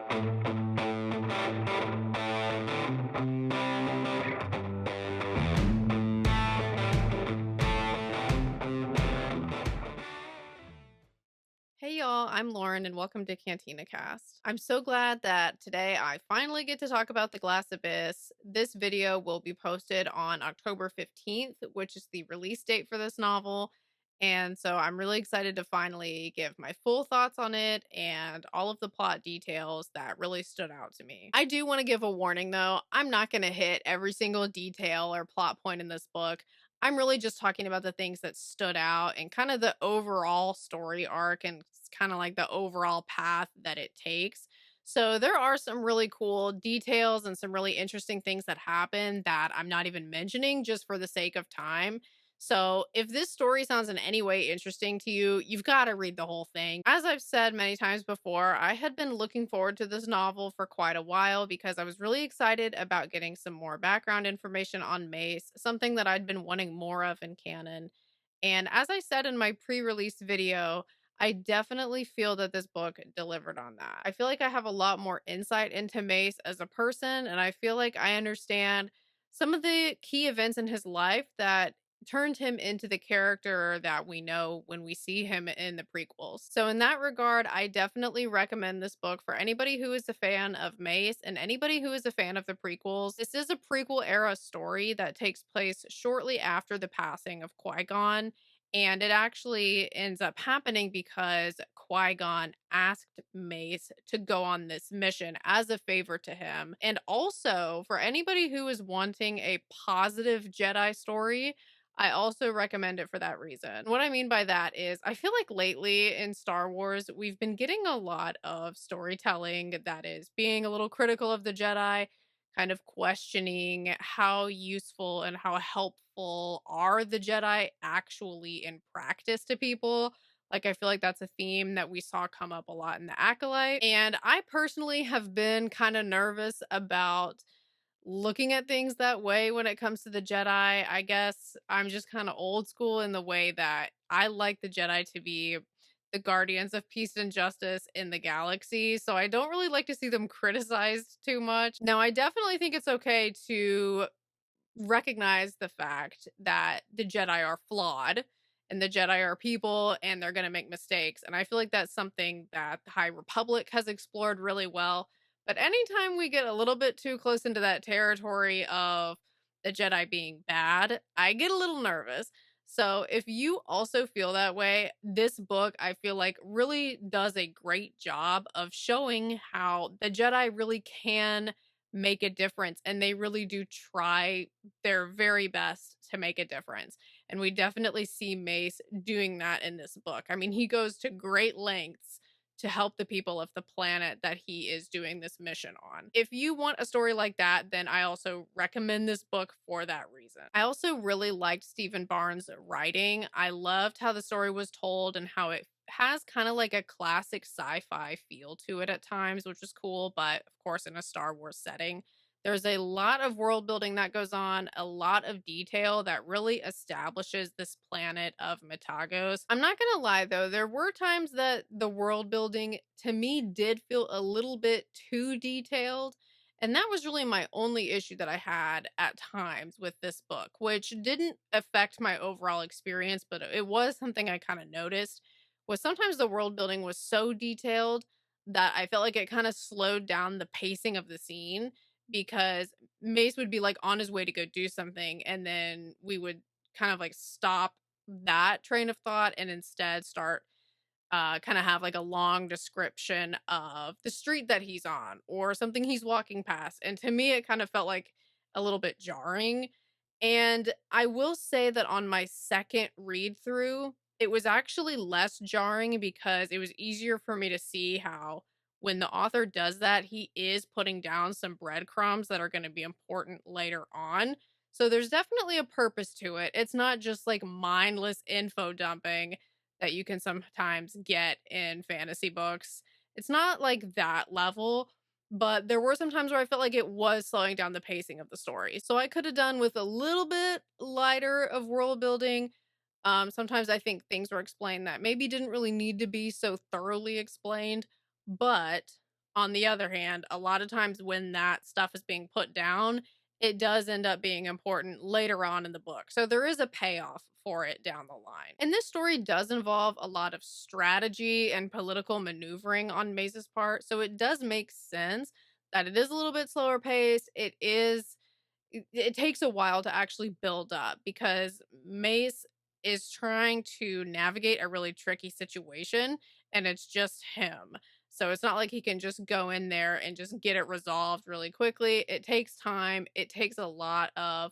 Hey y'all, I'm Lauren and welcome to Cantina Cast. I'm so glad that today I finally get to talk about The Glass Abyss. This video will be posted on October 15th, which is the release date for this novel. And so I'm really excited to finally give my full thoughts on it and all of the plot details that really stood out to me. I do want to give a warning though, I'm not going to hit every single detail or plot point in this book. I'm really just talking about the things that stood out and kind of the overall story arc and kind of like the overall path that it takes. So there are some really cool details and some really interesting things that happen that I'm not even mentioning just for the sake of time. So if this story sounds in any way interesting to you, you've got to read the whole thing. As I've said many times before, I had been looking forward to this novel for quite a while because I was really excited about getting some more background information on Mace, something that I'd been wanting more of in canon. And as I said in my pre release video, I definitely feel that this book delivered on that. I feel like I have a lot more insight into Mace as a person, and I feel like I understand some of the key events in his life that turned him into the character that we know when we see him in the prequels. So, in that regard, I definitely recommend this book for anybody who is a fan of Mace and anybody who is a fan of the prequels. This is a prequel era story that takes place shortly after the passing of Qui Gon. And it actually ends up happening because Qui Gon asked Mace to go on this mission as a favor to him. And also, for anybody who is wanting a positive Jedi story, I also recommend it for that reason. What I mean by that is, I feel like lately in Star Wars, we've been getting a lot of storytelling that is being a little critical of the Jedi, kind of questioning how useful and how helpful are the Jedi actually in practice to people. Like, I feel like that's a theme that we saw come up a lot in The Acolyte. And I personally have been kind of nervous about looking at things that way when it comes to the Jedi. I guess I'm just kind of old school in the way that I like the Jedi to be the guardians of peace and justice in the galaxy. So I don't really like to see them criticized too much. Now, I definitely think it's okay to recognize the fact that the Jedi are flawed and the Jedi are people and they're going to make mistakes. And I feel like that's something that the High Republic has explored really well. But anytime we get a little bit too close into that territory of the Jedi being bad, I get a little nervous. So if you also feel that way, this book I feel like really does a great job of showing how the Jedi really can make a difference and they really do try their very best to make a difference. And we definitely see Mace doing that in this book. I mean, he goes to great lengths to help the people of the planet that he is doing this mission on. If you want a story like that, then I also recommend this book for that reason. I also really liked Stephen Barnes' writing. I loved how the story was told and how it has kind of like a classic sci-fi feel to it at times, which is cool, but of course in a Star Wars setting. There's a lot of world building that goes on, a lot of detail that really establishes this planet of Matagos. I'm not gonna lie though, there were times that the world building to me did feel a little bit too detailed. And that was really my only issue that I had at times with this book, which didn't affect my overall experience, but it was something I kind of noticed. Was sometimes the world building was so detailed that I felt like it kind of slowed down the pacing of the scene because Mace would be like on his way to go do something, and then we would kind of like stop that train of thought and instead start kind of have like a long description of the street that he's on or something he's walking past. And to me, it kind of felt like a little bit jarring. And I will say that on my second read through, it was actually less jarring because it was easier for me to see how when the author does that, he is putting down some breadcrumbs that are going to be important later on. So there's definitely a purpose to it. It's not just like mindless info dumping that you can sometimes get in fantasy books. It's not like that level, but there were some times where I felt like it was slowing down the pacing of the story. So I could have done with a little bit lighter of world building. Sometimes I think things were explained that maybe didn't really need to be so thoroughly explained, but On the other hand, a lot of times when that stuff is being put down, it does end up being important later on in the book. So there is a payoff for it down the line. And this story does involve a lot of strategy and political maneuvering on Mace's part. So it does make sense that it is a little bit slower pace. It takes a while to actually build up because Mace is trying to navigate a really tricky situation and it's just him. So it's not like he can just go in there and just get it resolved really quickly. It takes time, it takes a lot of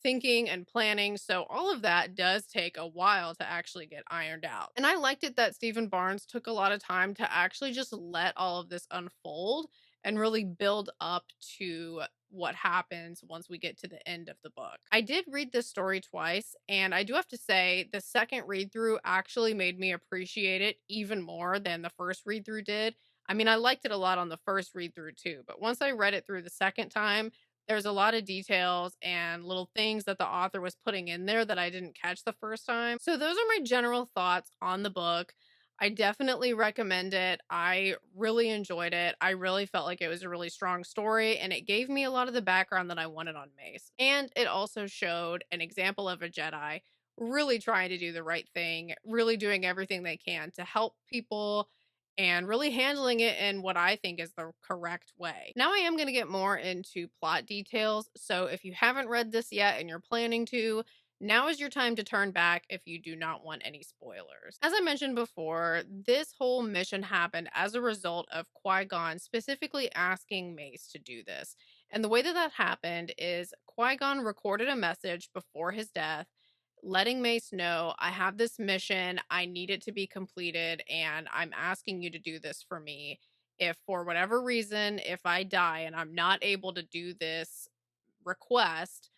thinking and planning. So all of that does take a while to actually get ironed out. And I liked it that Stephen Barnes took a lot of time to actually just let all of this unfold and really build up to what happens once we get to the end of the book. I did read this story twice, and I do have to say the second read through actually made me appreciate it even more than the first read through did. I mean, I liked it a lot on the first read through too, but once I read it through the second time, there's a lot of details and little things that the author was putting in there that I didn't catch the first time. So, those are my general thoughts on the book. I definitely recommend it. I really enjoyed it. I really felt like it was a really strong story and it gave me a lot of the background that I wanted on Mace. And it also showed an example of a Jedi really trying to do the right thing, really doing everything they can to help people and really handling it in what I think is the correct way. Now I am going to get more into plot details. So if you haven't read this yet and you're planning to, now is your time to turn back if you do not want any spoilers. As I mentioned before, this whole mission happened as a result of Qui-Gon specifically asking Mace to do this. And the way that that happened is Qui-Gon recorded a message before his death letting Mace know, I have this mission, I need it to be completed, and I'm asking you to do this for me. If for whatever reason, if I die and I'm not able to do this request,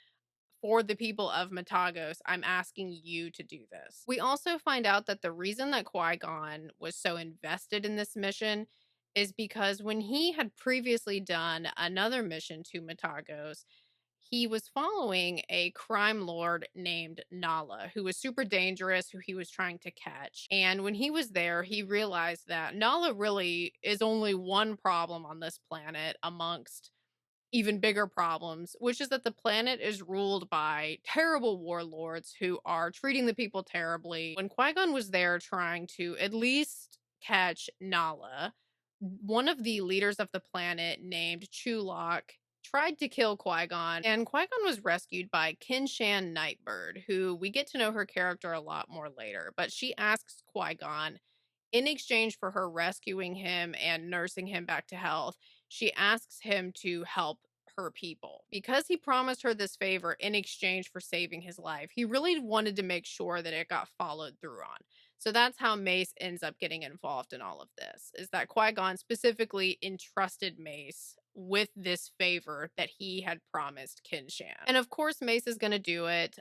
for the people of Matagos, I'm asking you to do this. We also find out that the reason that Qui Gon was so invested in this mission is because when he had previously done another mission to Matagos, he was following a crime lord named Nala, who was super dangerous, who he was trying to catch. And when he was there, he realized that Nala really is only one problem on this planet amongst even bigger problems, which is that the planet is ruled by terrible warlords who are treating the people terribly. When Qui Gon was there trying to at least catch Nala, one of the leaders of the planet named Chulok tried to kill Qui Gon, and Qui Gon was rescued by Kinshan Nightbird, who we get to know her character a lot more later. But she asks Qui Gon in exchange for her rescuing him and nursing him back to health, she asks him to help her people. Because he promised her this favor in exchange for saving his life, he really wanted to make sure that it got followed through on. So that's how Mace ends up getting involved in all of this, is that Qui-Gon specifically entrusted Mace with this favor that he had promised Kinshan. And of course, Mace is going to do it.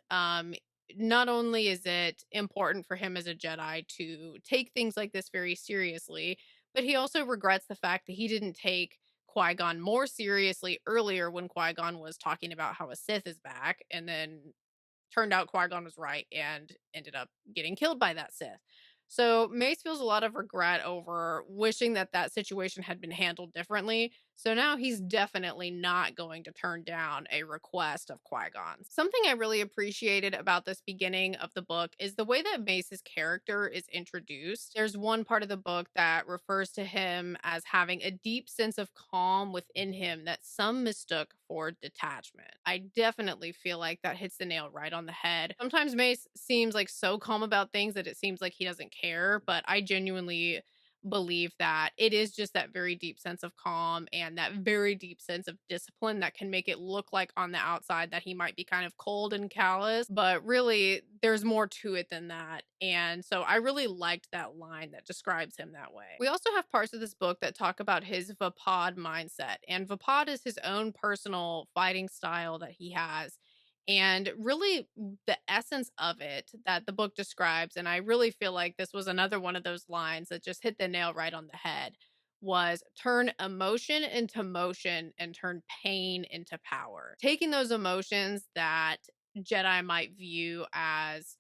Not only is it important for him as a Jedi to take things like this very seriously, but he also regrets the fact that he didn't take Qui Gon more seriously earlier when Qui Gon was talking about how a Sith is back, and then turned out Qui Gon was right and ended up getting killed by that Sith. So Mace feels a lot of regret over wishing that that situation had been handled differently. So now he's definitely not going to turn down a request of Qui-Gon's. Something I really appreciated about this beginning of the book is the way that Mace's character is introduced. There's one part of the book that refers to him as having a deep sense of calm within him that some mistook for detachment. I definitely feel like that hits the nail right on the head. Sometimes Mace seems like so calm about things that it seems like he doesn't care, but I genuinely believe that it is just that very deep sense of calm and that very deep sense of discipline that can make it look like on the outside that he might be kind of cold and callous, but really there's more to it than that. And so I really liked that line that describes him that way. We also have parts of this book that talk about his Vapad mindset, and Vapad is his own personal fighting style that he has. And really, the essence of it that the book describes, and I really feel like this was another one of those lines that just hit the nail right on the head, was turn emotion into motion and turn pain into power. Taking those emotions that Jedi might view as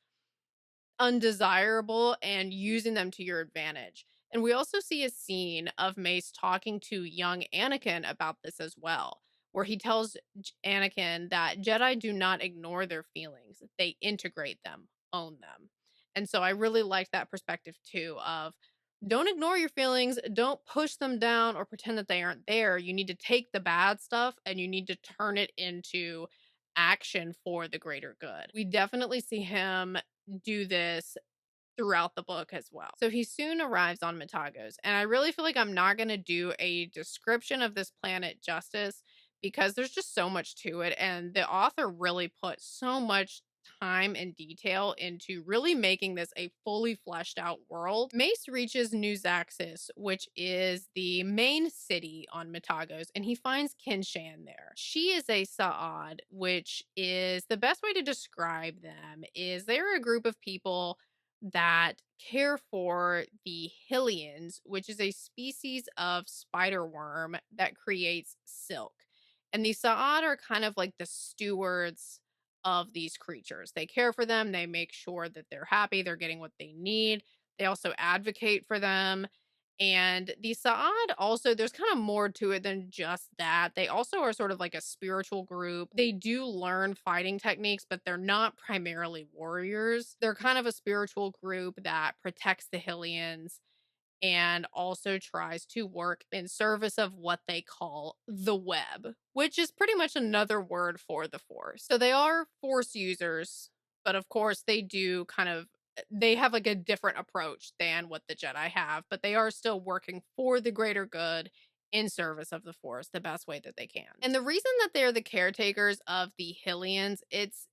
undesirable and using them to your advantage. And we also see a scene of Mace talking to young Anakin about this as well, where he tells Anakin that Jedi do not ignore their feelings, they integrate them, own them. And so I really like that perspective too of don't ignore your feelings, don't push them down or pretend that they aren't there. You need to take the bad stuff and you need to turn it into action for the greater good. We definitely see him do this throughout the book as well. So he soon arrives on Matagos, and I really feel like I'm not going to do a description of this planet justice because there's just so much to it, and the author really put so much time and detail into really making this a fully fleshed out world. Mace reaches New Zaxxas, which is the main city on Matagos, and he finds Kinshan there. She is a Sa'ad, which is the best way to describe them is they're a group of people that care for the Hylians, which is a species of spider worm that creates silk. And the Sa'ad are kind of like the stewards of these creatures. They care for them, they make sure that they're happy, they're getting what they need. They also advocate for them. And the Sa'ad also, there's kind of more to it than just that. They also are sort of like a spiritual group. They do learn fighting techniques, but they're not primarily warriors. They're kind of a spiritual group that protects the Hylians and also tries to work in service of what they call the web, which is pretty much another word for the force. So they are force users, but of course they do kind of they have like a different approach than what the Jedi have, but they are still working for the greater good in service of the force the best way that they can. And the reason that they're the caretakers of the Hylians, it's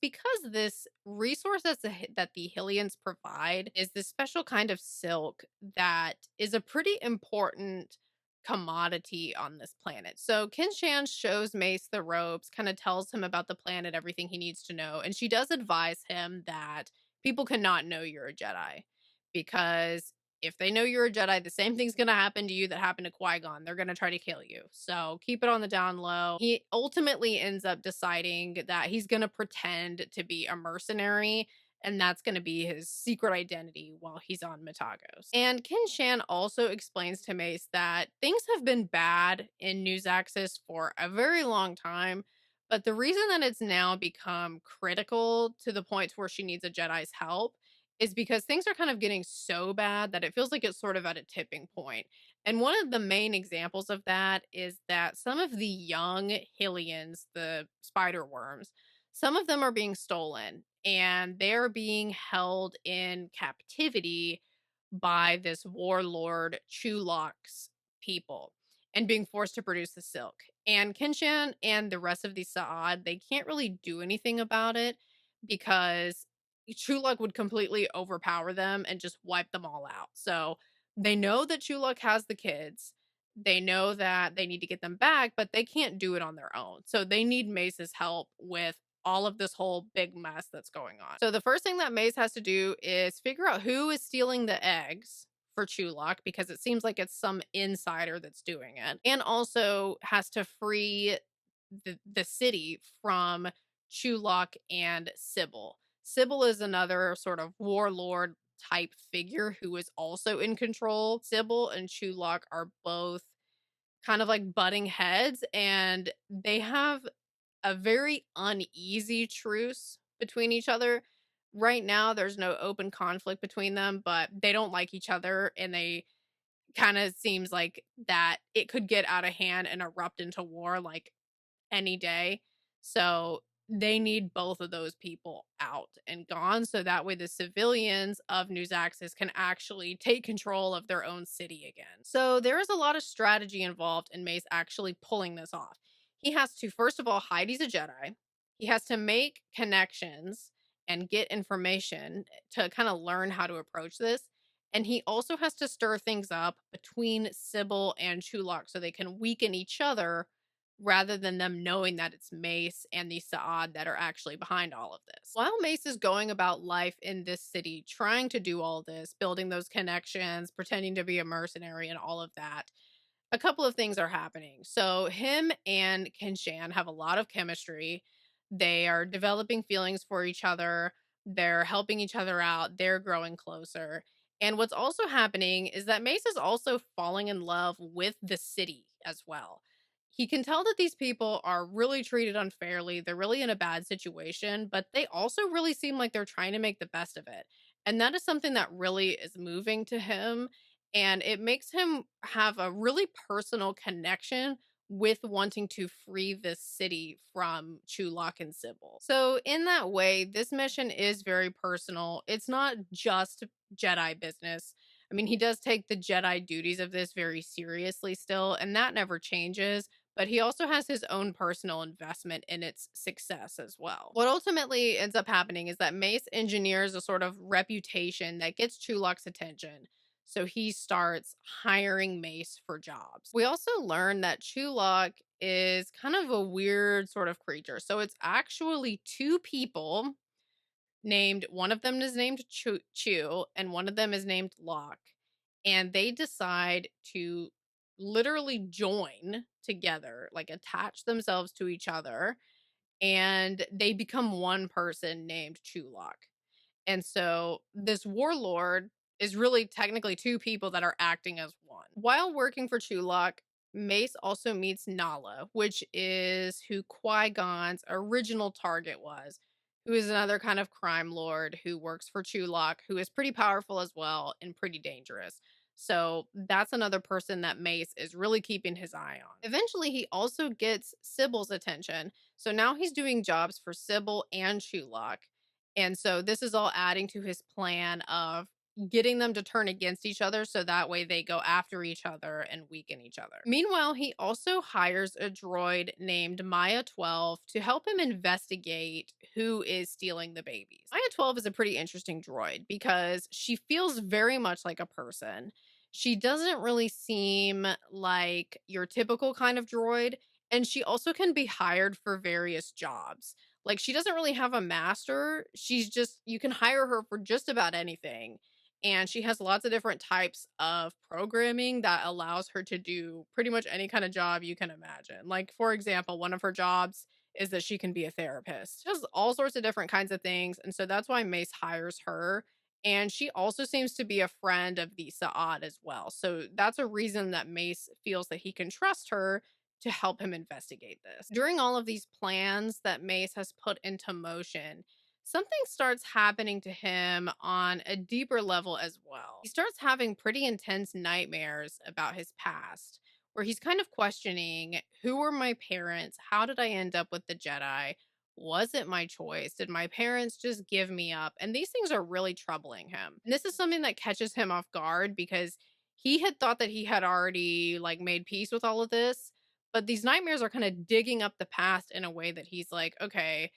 because this resource that the Hylians provide is this special kind of silk that is a pretty important commodity on this planet. So Kinshan shows Mace the ropes, kind of tells him about the planet, everything he needs to know, and she does advise him that people cannot know you're a Jedi because if they know you're a Jedi, the same thing's going to happen to you that happened to Qui-Gon. They're going to try to kill you. So keep it on the down low. He ultimately ends up deciding that he's going to pretend to be a mercenary, and that's going to be his secret identity while he's on Matagos. And Kin Shan also explains to Mace that things have been bad in New Zaxxas for a very long time, but the reason that it's now become critical to the point where she needs a Jedi's help is because things are kind of getting so bad that it feels like it's sort of at a tipping point. And one of the main examples of that is that some of the young Hylians, the spider worms, some of them are being stolen and they're being held in captivity by this warlord Chulok's people and being forced to produce the silk. And Kenshan and the rest of the Sa'ad, they can't really do anything about it because Chulok would completely overpower them and just wipe them all out. So they know that Chulok has the kids. They know that they need to get them back, but they can't do it on their own. So they need Mace's help with all of this whole big mess that's going on. So the first thing that Mace has to do is figure out who is stealing the eggs for Chulok because it seems like it's some insider that's doing it. And also has to free the city from Chulok and Sybil. Sybil is another sort of warlord type figure who is also in control. Sybil and Chulok are both kind of like butting heads, and they have a very uneasy truce between each other. Right now, there's no open conflict between them, but they don't like each other, and they kind of seems like that it could get out of hand and erupt into war like any day. So they need both of those people out and gone so that way the civilians of New Zaxxas can actually take control of their own city again. So there is a lot of strategy involved in Mace actually pulling this off. He has to, first of all, hide he's a Jedi. He has to make connections and get information to kind of learn how to approach this. And he also has to stir things up between Sybil and Chulok so they can weaken each other rather than them knowing that it's Mace and the Sa'ad that are actually behind all of this. While Mace is going about life in this city, trying to do all this, building those connections, pretending to be a mercenary and all of that, a couple of things are happening. So him and Kenshan have a lot of chemistry. They are developing feelings for each other. They're helping each other out. They're growing closer. And what's also happening is that Mace is also falling in love with the city as well. He can tell that these people are really treated unfairly. They're really in a bad situation, but they also really seem like they're trying to make the best of it. And that is something that really is moving to him. And it makes him have a really personal connection with wanting to free this city from Chulak and Sybil. So, in that way, this mission is very personal. It's not just Jedi business. I mean, he does take the Jedi duties of this very seriously still, and that never changes. But he also has his own personal investment in its success as well. What ultimately ends up happening is that Mace engineers a sort of reputation that gets Chulok's attention. So he starts hiring Mace for jobs. We also learn that Chulok is kind of a weird sort of creature. So it's actually two people named one of them is named Chew and one of them is named Locke. And they decide to literally join together, like attach themselves to each other, and they become one person named Chulok. And so this warlord is really technically two people that are acting as one. While working for Chulok, Mace also meets Nala, which is who Qui-Gon's original target was, who is another kind of crime lord who works for Chulok, who is pretty powerful as well and pretty dangerous. So that's another person that Mace is really keeping his eye on. Eventually, he also gets Sybil's attention. So now he's doing jobs for Sybil and Chulok. And so this is all adding to his plan of getting them to turn against each other so that way they go after each other and weaken each other. Meanwhile, he also hires a droid named Maya 12 to help him investigate who is stealing the babies. Maya 12 is a pretty interesting droid because she feels very much like a person. She doesn't really seem like your typical kind of droid, and she also can be hired for various jobs. Like, she doesn't really have a master. She's just you can hire her for just about anything. And she has lots of different types of programming that allows her to do pretty much any kind of job you can imagine. Like, for example, one of her jobs is that she can be a therapist. She does all sorts of different kinds of things. And so that's why Mace hires her. And she also seems to be a friend of the Sa'ad as well. So that's a reason that Mace feels that he can trust her to help him investigate this. During all of these plans that Mace has put into motion, something starts happening to him on a deeper level as well. He starts having pretty intense nightmares about his past, where he's kind of questioning who were my parents? How did I end up with the Jedi? Was it my choice? Did my parents just give me up? And these things are really troubling him. And this is something that catches him off guard because he had thought that he had already like made peace with all of this, but these nightmares are kind of digging up the past in a way that he's like, okay,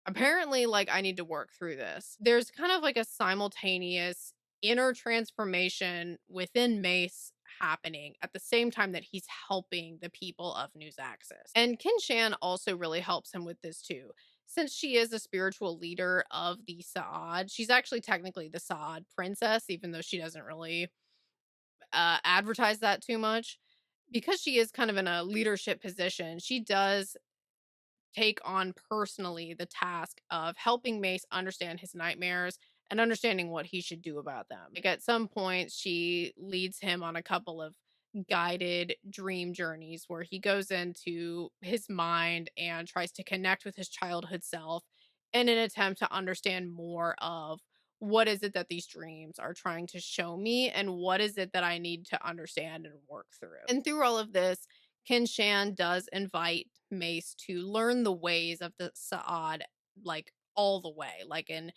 apparently, like, I need to work through this. There's kind of like a simultaneous inner transformation within Mace happening at the same time that he's helping the people of News Axis. And Kin Shan also really helps him with this too. Since she is a spiritual leader of the Sa'ad, she's actually technically the Sa'ad princess, even though she doesn't really advertise that too much. Because she is kind of in a leadership position, she does take on personally the task of helping Mace understand his nightmares and understanding what he should do about them. Like at some point, she leads him on a couple of guided dream journeys where he goes into his mind and tries to connect with his childhood self in an attempt to understand more of what is it that these dreams are trying to show me and what is it that I need to understand and work through. And through all of this, Ken Shan does invite Mace to learn the ways of the Sa'ad, like all the way, like in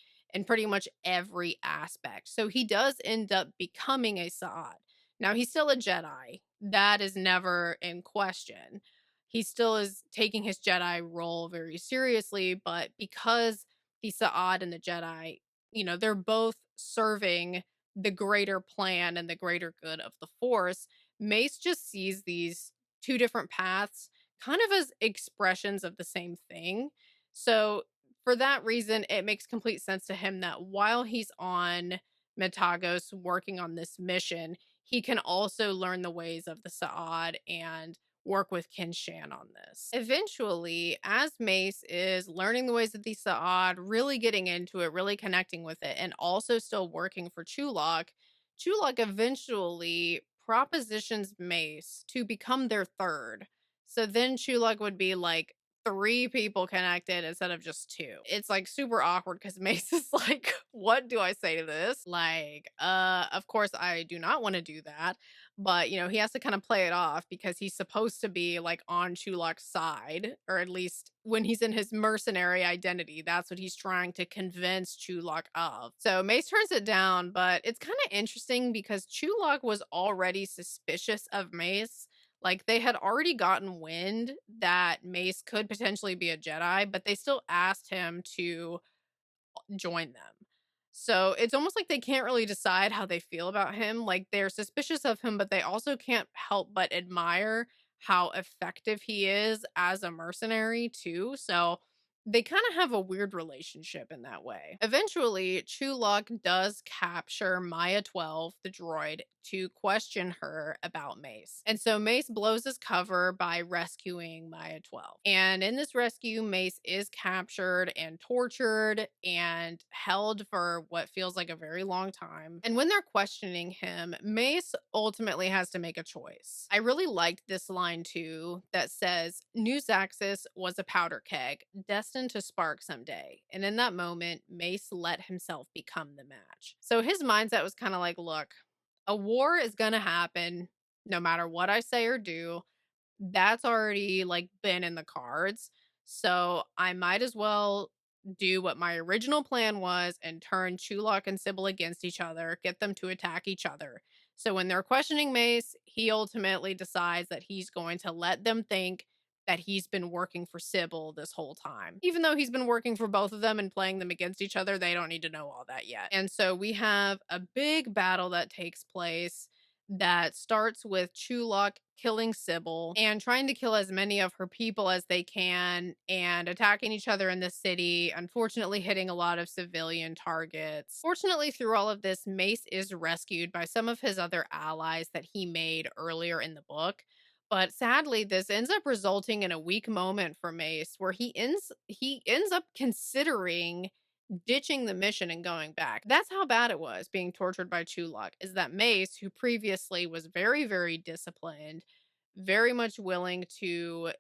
pretty much every aspect. So he does end up becoming a Sa'ad. Now he's still a Jedi. That is never in question. He still is taking his Jedi role very seriously, but because the Sa'ad and the Jedi, they're both serving the greater plan and the greater good of the Force, Mace just sees these two different paths kind of as expressions of the same thing. So, for that reason, it makes complete sense to him that while he's on Metagos working on this mission, he can also learn the ways of the Sa'ad and work with Kin Shan on this. Eventually, as Mace is learning the ways of the Sa'ad, really getting into it, really connecting with it, and also still working for Chulok, Chulak eventually propositions Mace to become their third. So then Chulak would be like three people connected instead of just two. It's like super awkward because Mace is like, what do I say to this? Like, of course I do not want to do that. But he has to kind of play it off because he's supposed to be like on Chulak's side, or at least when he's in his mercenary identity, that's what he's trying to convince Chulak of. So Mace turns it down, but it's kind of interesting because Chulak was already suspicious of Mace. Like they had already gotten wind that Mace could potentially be a Jedi, but they still asked him to join them. So it's almost like they can't really decide how they feel about him. Like they're suspicious of him, but they also can't help but admire how effective he is as a mercenary, too. So they kind of have a weird relationship in that way. Eventually, Chulok does capture Maya 12, the droid, to question her about Mace. And so Mace blows his cover by rescuing Maya 12. And in this rescue, Mace is captured and tortured and held for what feels like a very long time. And when they're questioning him, Mace ultimately has to make a choice. I really liked this line too that says, New Zaxxas was a powder keg, destined to spark someday. And in that moment, Mace let himself become the match. So his mindset was kind of like, look, a war is going to happen no matter what I say or do. That's already like been in the cards. So I might as well do what my original plan was and turn Chulok and Sybil against each other, get them to attack each other. So when they're questioning Mace, he ultimately decides that he's going to let them think that he's been working for Sybil this whole time. Even though he's been working for both of them and playing them against each other, they don't need to know all that yet. And so we have a big battle that takes place that starts with Chulok killing Sybil and trying to kill as many of her people as they can and attacking each other in the city, unfortunately hitting a lot of civilian targets. Fortunately, through all of this, Mace is rescued by some of his other allies that he made earlier in the book. But sadly, this ends up resulting in a weak moment for Mace where he ends up considering ditching the mission and going back. That's how bad it was being tortured by Chulok, is that Mace, who previously was very, very disciplined, very much willing to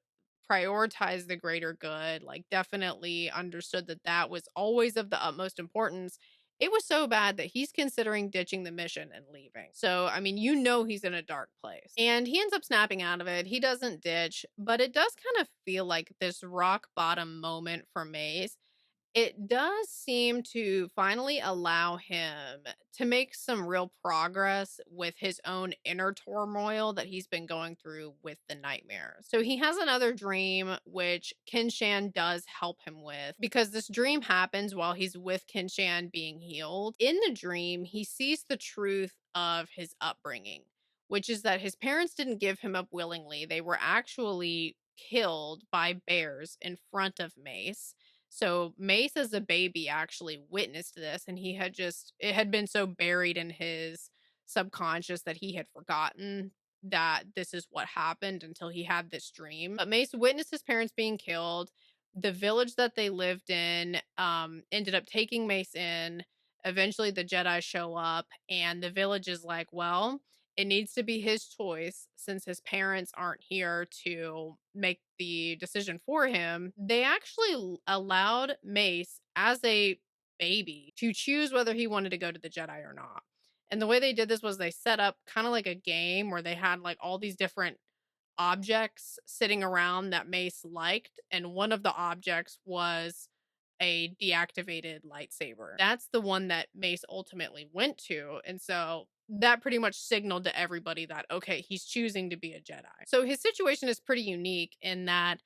prioritize the greater good, like definitely understood that that was always of the utmost importance. It was so bad that he's considering ditching the mission and leaving. So, I mean, he's in a dark place. And he ends up snapping out of it. He doesn't ditch, but it does kind of feel like this rock bottom moment for Mace. It does seem to finally allow him to make some real progress with his own inner turmoil that he's been going through with the nightmares. So he has another dream, which Kinshan does help him with, because this dream happens while he's with Kinshan being healed. In the dream, he sees the truth of his upbringing, which is that his parents didn't give him up willingly. They were actually killed by bears in front of Mace. So Mace as a baby actually witnessed this, and it had been so buried in his subconscious that he had forgotten that this is what happened until he had this dream. But Mace witnessed his parents being killed. The village that they lived in ended up taking Mace in. Eventually the Jedi show up and the village is like, well, it needs to be his choice since his parents aren't here to make the decision for him. They actually allowed Mace as a baby to choose whether he wanted to go to the Jedi or not. And the way they did this was they set up kind of like a game where they had like all these different objects sitting around that Mace liked, and one of the objects was a deactivated lightsaber. That's the one that Mace ultimately went to. And so that pretty much signaled to everybody that, okay, he's choosing to be a Jedi. So his situation is pretty unique in that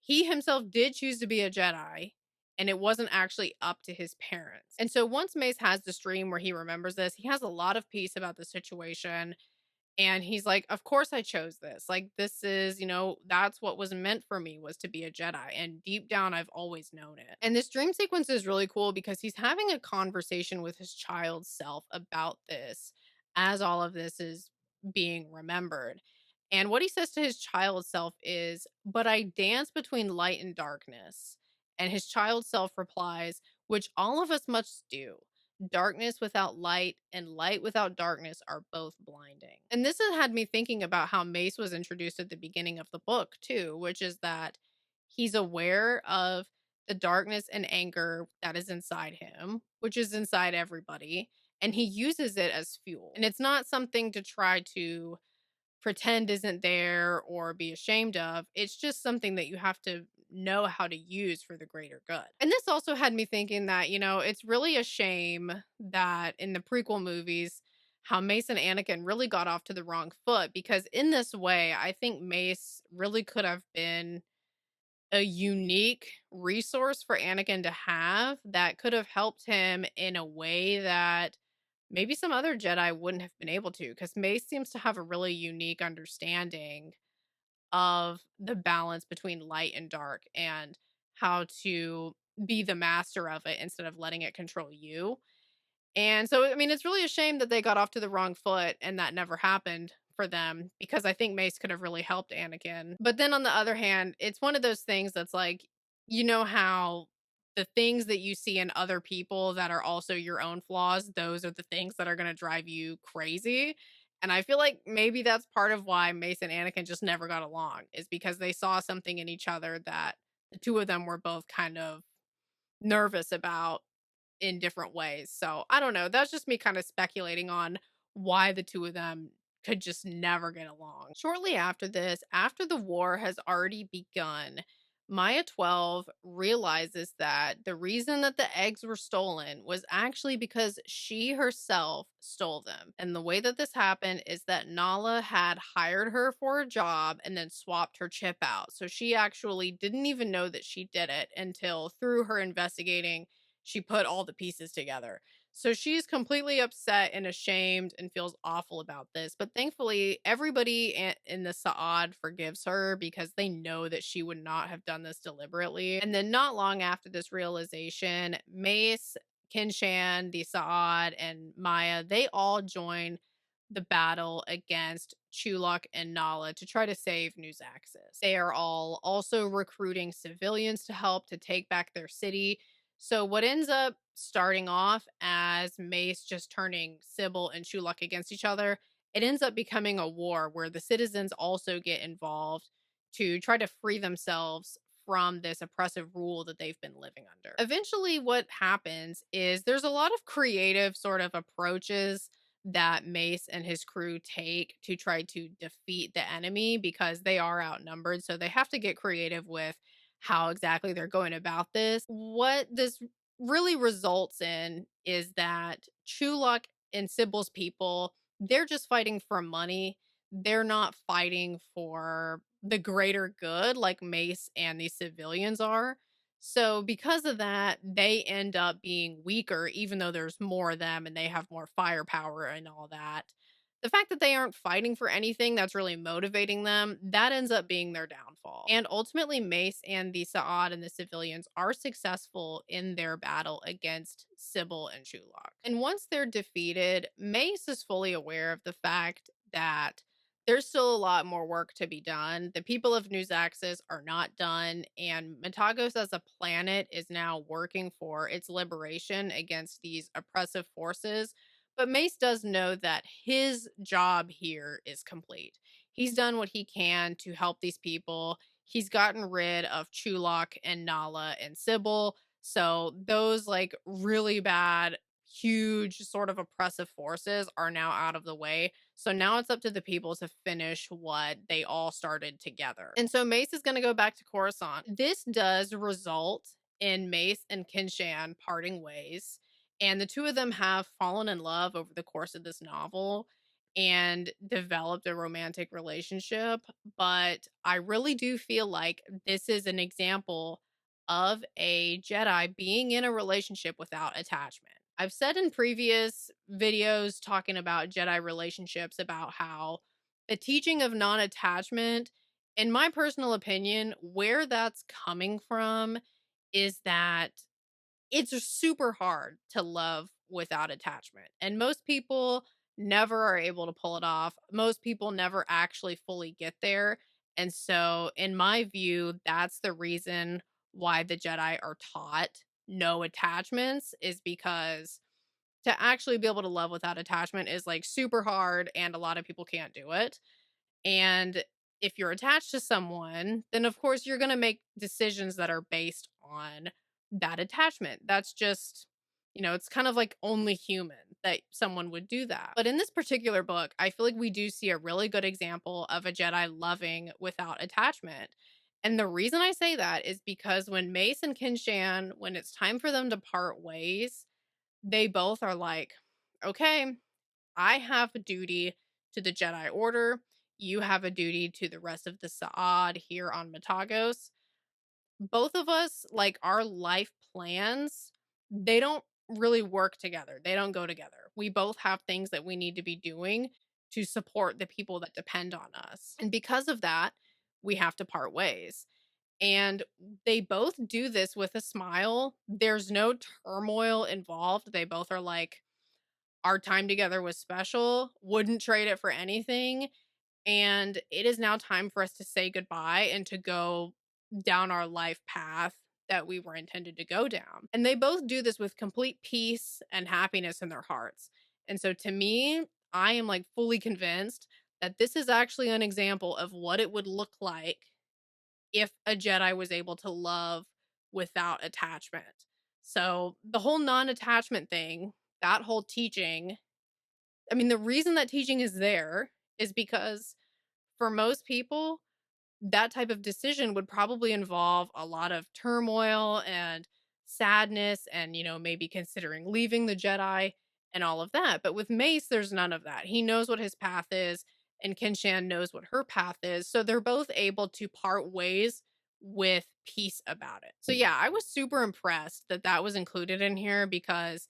he himself did choose to be a Jedi, and it wasn't actually up to his parents. And so once Mace has this dream where he remembers this, he has a lot of peace about the situation. And he's like, of course I chose this. Like, this is, that's what was meant for me, was to be a Jedi. And deep down, I've always known it. And this dream sequence is really cool because he's having a conversation with his child self about this as all of this is being remembered. And what he says to his child self is, but I dance between light and darkness. And his child self replies, which all of us must do. darkness without light and light without darkness are both blinding. And this has had me thinking about how Mace was introduced at the beginning of the book, too, which is that he's aware of the darkness and anger that is inside him, which is inside everybody, and he uses it as fuel. And it's not something to try to pretend isn't there or be ashamed of. It's just something that you have to know how to use for the greater good. And this also had me thinking that, it's really a shame that in the prequel movies, how Mace and Anakin really got off to the wrong foot, because in this way, I think Mace really could have been a unique resource for Anakin to have that could have helped him in a way that maybe some other Jedi wouldn't have been able to, because Mace seems to have a really unique understanding of the balance between light and dark and how to be the master of it instead of letting it control you. And so, I mean, it's really a shame that they got off to the wrong foot and that never happened for them, because I think Mace could have really helped Anakin. But then on the other hand, it's one of those things that's like, how the things that you see in other people that are also your own flaws, those are the things that are going to drive you crazy. And I feel like maybe that's part of why Mace and Anakin just never got along, is because they saw something in each other that the two of them were both kind of nervous about in different ways. So I don't know. That's just me kind of speculating on why the two of them could just never get along. Shortly after this, after the war has already begun, Maya 12 realizes that the reason that the eggs were stolen was actually because she herself stole them. And the way that this happened is that Nala had hired her for a job and then swapped her chip out. So she actually didn't even know that she did it until through her investigating she put all the pieces together. So she's completely upset and ashamed and feels awful about this. But thankfully, everybody in the Sa'ad forgives her because they know that she would not have done this deliberately. And then, not long after this realization, Mace, Kinshan, the Sa'ad, and Maya, they all join the battle against Chulak and Nala to try to save Newsaxis. They are all also recruiting civilians to help to take back their city. So what ends up starting off as Mace just turning Sybil and Chulak against each other, it ends up becoming a war where the citizens also get involved to try to free themselves from this oppressive rule that they've been living under. Eventually, what happens is there's a lot of creative sort of approaches that Mace and his crew take to try to defeat the enemy because they are outnumbered. So they have to get creative with how exactly they're going about this. What this really results in is that Chulak and Sybil's people, they're just fighting for money. They're not fighting for the greater good like Mace and these civilians are. So because of that, they end up being weaker, even though there's more of them and they have more firepower and all that. The fact that they aren't fighting for anything that's really motivating them, that ends up being their downfall. And ultimately, Mace and the Sa'ad and the civilians are successful in their battle against Sybil and Chulak. And once they're defeated, Mace is fully aware of the fact that there's still a lot more work to be done. The people of Newsaxis are not done, and Matagos as a planet is now working for its liberation against these oppressive forces. But Mace does know that his job here is complete. He's done what he can to help these people. He's gotten rid of Chulak and Nala and Sybil. So those like really bad, huge sort of oppressive forces are now out of the way. So now it's up to the people to finish what they all started together. And so Mace is going to go back to Coruscant. This does result in Mace and Kinshan parting ways. And the two of them have fallen in love over the course of this novel and developed a romantic relationship. But I really do feel like this is an example of a Jedi being in a relationship without attachment. I've said in previous videos talking about Jedi relationships about how the teaching of non attachment, in my personal opinion, where that's coming from is that it's super hard to love without attachment. And most people never are able to pull it off. Most people never actually fully get there. And so, in my view, that's the reason why the Jedi are taught no attachments, is because to actually be able to love without attachment is like super hard and a lot of people can't do it. And if you're attached to someone, then of course you're going to make decisions that are based on that attachment. That's just, it's kind of like only human that someone would do that. But in this particular book, I feel like we do see a really good example of a Jedi loving without attachment. And the reason I say that is because when Mace and Kinshan, when it's time for them to part ways, they both are like, okay, I have a duty to the Jedi Order. You have a duty to the rest of the Sa'ad here on Matagos. Both of us, like our life plans, they don't really work together. They don't go together. We both have things that we need to be doing to support the people that depend on us. And because of that, we have to part ways. And they both do this with a smile. There's no turmoil involved. They both are like, our time together was special, wouldn't trade it for anything. And it is now time for us to say goodbye and to go down our life path that we were intended to go down. And they both do this with complete peace and happiness in their hearts. And so to me, I am like fully convinced that this is actually an example of what it would look like if a Jedi was able to love without attachment. So the whole non attachment thing, that whole teaching, I mean, the reason that teaching is there is because for most people, that type of decision would probably involve a lot of turmoil and sadness and, maybe considering leaving the Jedi and all of that. But with Mace, there's none of that. He knows what his path is, and Kinshan knows what her path is. So they're both able to part ways with peace about it. So yeah, I was super impressed that that was included in here because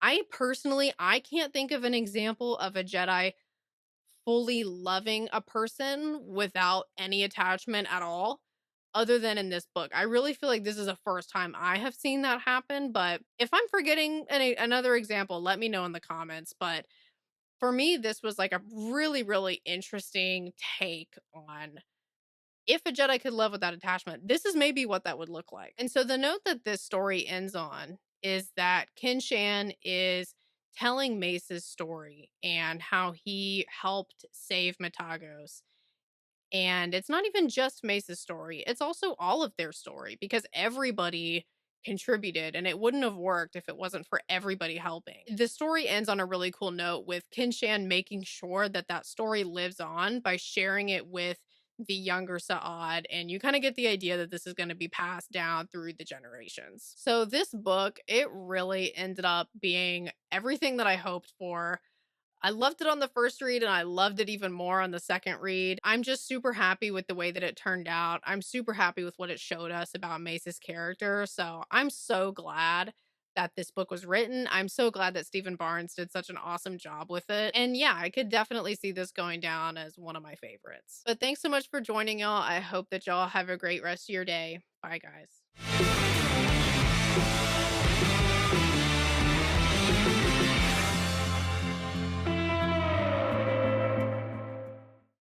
I can't think of an example of a Jedi fully loving a person without any attachment at all, other than in this book. I really feel like this is the first time I have seen that happen, but if I'm forgetting another example, let me know in the comments. But for me, this was like a really, really interesting take on if a Jedi could love without attachment, this is maybe what that would look like. And so the note that this story ends on is that Kinshan is telling Mace's story and how he helped save Matagos. And it's not even just Mace's story, it's also all of their story because everybody contributed and it wouldn't have worked if it wasn't for everybody helping. The story ends on a really cool note with Kinshan making sure that that story lives on by sharing it with the younger Sa'ad, and you kind of get the idea that this is going to be passed down through the generations. So this book, it really ended up being everything that I hoped for. I loved it on the first read and I loved it even more on the second read. I'm just super happy with the way that it turned out. I'm super happy with what it showed us about Mace's character. So I'm so glad that this book was written. I'm so glad that Stephen Barnes did such an awesome job with it. And yeah, I could definitely see this going down as one of my favorites. But thanks so much for joining y'all. I hope that y'all have a great rest of your day. Bye, guys.